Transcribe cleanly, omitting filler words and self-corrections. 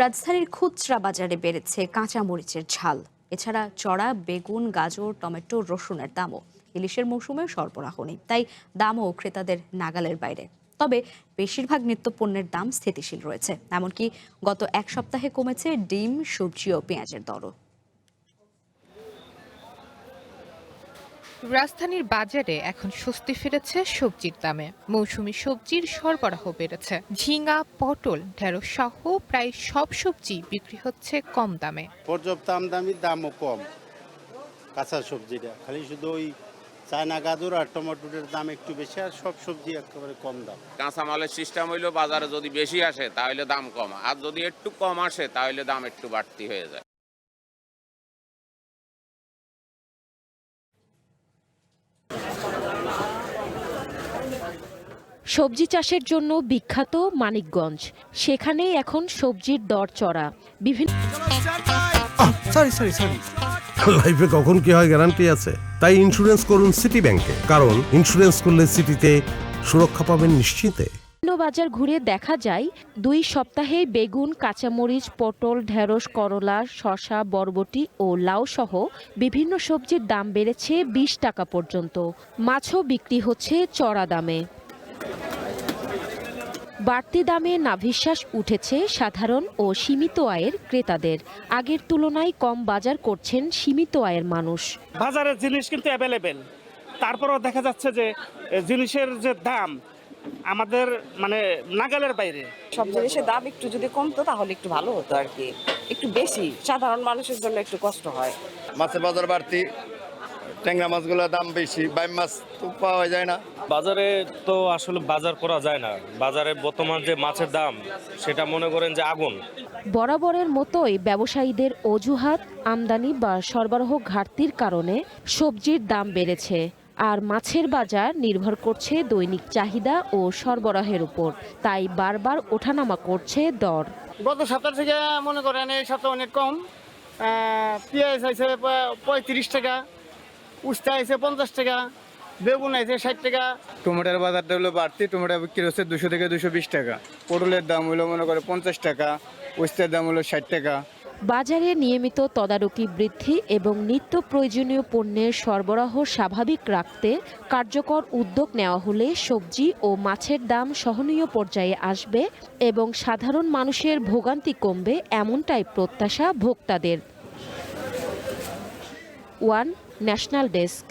রাজধানীর খুচরা বাজারে বেড়েছে কাঁচা মরিচের ঝাল। এছাড়া চড়া বেগুন, গাজর, টমেটো, রসুনের দামও ইলিশের মৌসুমে সরবরাহ নেই, তাই দামও ক্রেতাদের নাগালের বাইরে। তবে বেশিরভাগ নিত্যপণ্যের দাম স্থিতিশীল রয়েছে, এমনকি গত এক সপ্তাহে কমেছে ডিম, সবজি ও পেঁয়াজের দরও। রাজধানীর বাজারে এখন স্বস্তি ফিরেছে সবজির দামে। মৌসুমী সবজির সরবরাহ বেড়েছে। ঝিঙা, পটল, ঢেঁড়স সহ প্রায় সব সবজি বিক্রি হচ্ছে কম দামে। পর্যাপ্ত আমদানির দামও কম। কাঁচা সবজিটা খালি শুধু ওই চায়না গাজর আর টমেটোর দাম একটু বেশি, আর সব সবজি একেবারে কম দাম। কাঁচামালের সিস্টেম হইলো বাজারে যদি বেশি আসে তাহলে দাম কম, আর যদি একটু কম আসে তাহলে দাম একটু বাড়তি হয়ে যায়। সবজি চাষের জন্য বিখ্যাত মানিকগঞ্জ, সেখানেই এখন সবজির দর চড়া। বিভিন্ন লাইফে কখন কি হয় গ্যারান্টি আছে, তাই ইন্স্যুরেন্স করুন সিটি ব্যাংকে, কারণ ইন্স্যুরেন্স করলে সিটিতে সুরক্ষা পাবেন নিশ্চিতে। বাজার ঘুরে দেখা যায় 2 সপ্তাহে বেগুন, কাঁচামরিচ, পটল, ঢেঁড়স, করলা, শসা, বরবটি ও লাউ সহ বিভিন্ন সবজির দাম বেড়েছে 20 টাকা পর্যন্ত। মাছও বিক্রি হচ্ছে চড়া দামে। বাড়তি দামে নাভিশ্বাস উঠেছে সাধারণ ও সীমিত আয়ের ক্রেতাদের। আগের তুলনায় কম বাজার করছেন সীমিত আয়ের মানুষ। বাজারের জিনিস কিন্তু অ্যাভেলেবেল, তারপরও দেখা যাচ্ছে যে জিনিসের যে দাম আমাদের নাগালের বাইরে। সব জিনিসের দাম একটু যদি কমতো তাহলে একটু ভালো হতো আর কি। একটু বেশি সাধারণ মানুষের জন্য একটু কষ্ট হয়। মাছের বাজার বাড়তি, ট্যাংরা মাছগুলোর দাম বেশি, বাইম মাছ তো পাওয়া যায় না। বাজারে তো আসলে বাজার করা যায় না। বাজারে বর্তমান যে মাছের দাম সেটা মনে করেন যে আগুন। বরাবরের মতোই ব্যবসায়ীদের অজুহাত আমদানি বা সরবরাহ ঘাটতির কারণে সবজির দাম বেড়েছে, আর মাছের বাজার নির্ভর করছে দৈনিক চাহিদা ও সরবরাহের উপর, তাই বারবার ওঠানামা করছে দর। গত সপ্তাহ থেকে মনে করেন এই সপ্তাহ অনেক কম। পেঁয়াজ আছে 35 টাকা, উস্তা আছে 50 টাকা, বেগুন আছে 60 টাকা। টমেটোর বাজারটা হলো বাড়তি, টমেটো বিক্রি হচ্ছে 200 থেকে 220 টাকা। পটলের দাম হলো মনে করে 50 টাকা, উস্তার দাম হলো 60 টাকা। বাজারে নিয়মিত তদারকি বৃদ্ধি এবং নিত্য প্রয়োজনীয় পণ্যের সরবরাহ স্বাভাবিক রাখতে কার্যকর উদ্যোগ নেওয়া হলে সবজি ও মাছের দাম সহনীয় পর্যায়ে আসবে এবং সাধারণ মানুষের ভোগান্তি কমবে, এমনটাই প্রত্যাশা ভোক্তাদের। One national desk.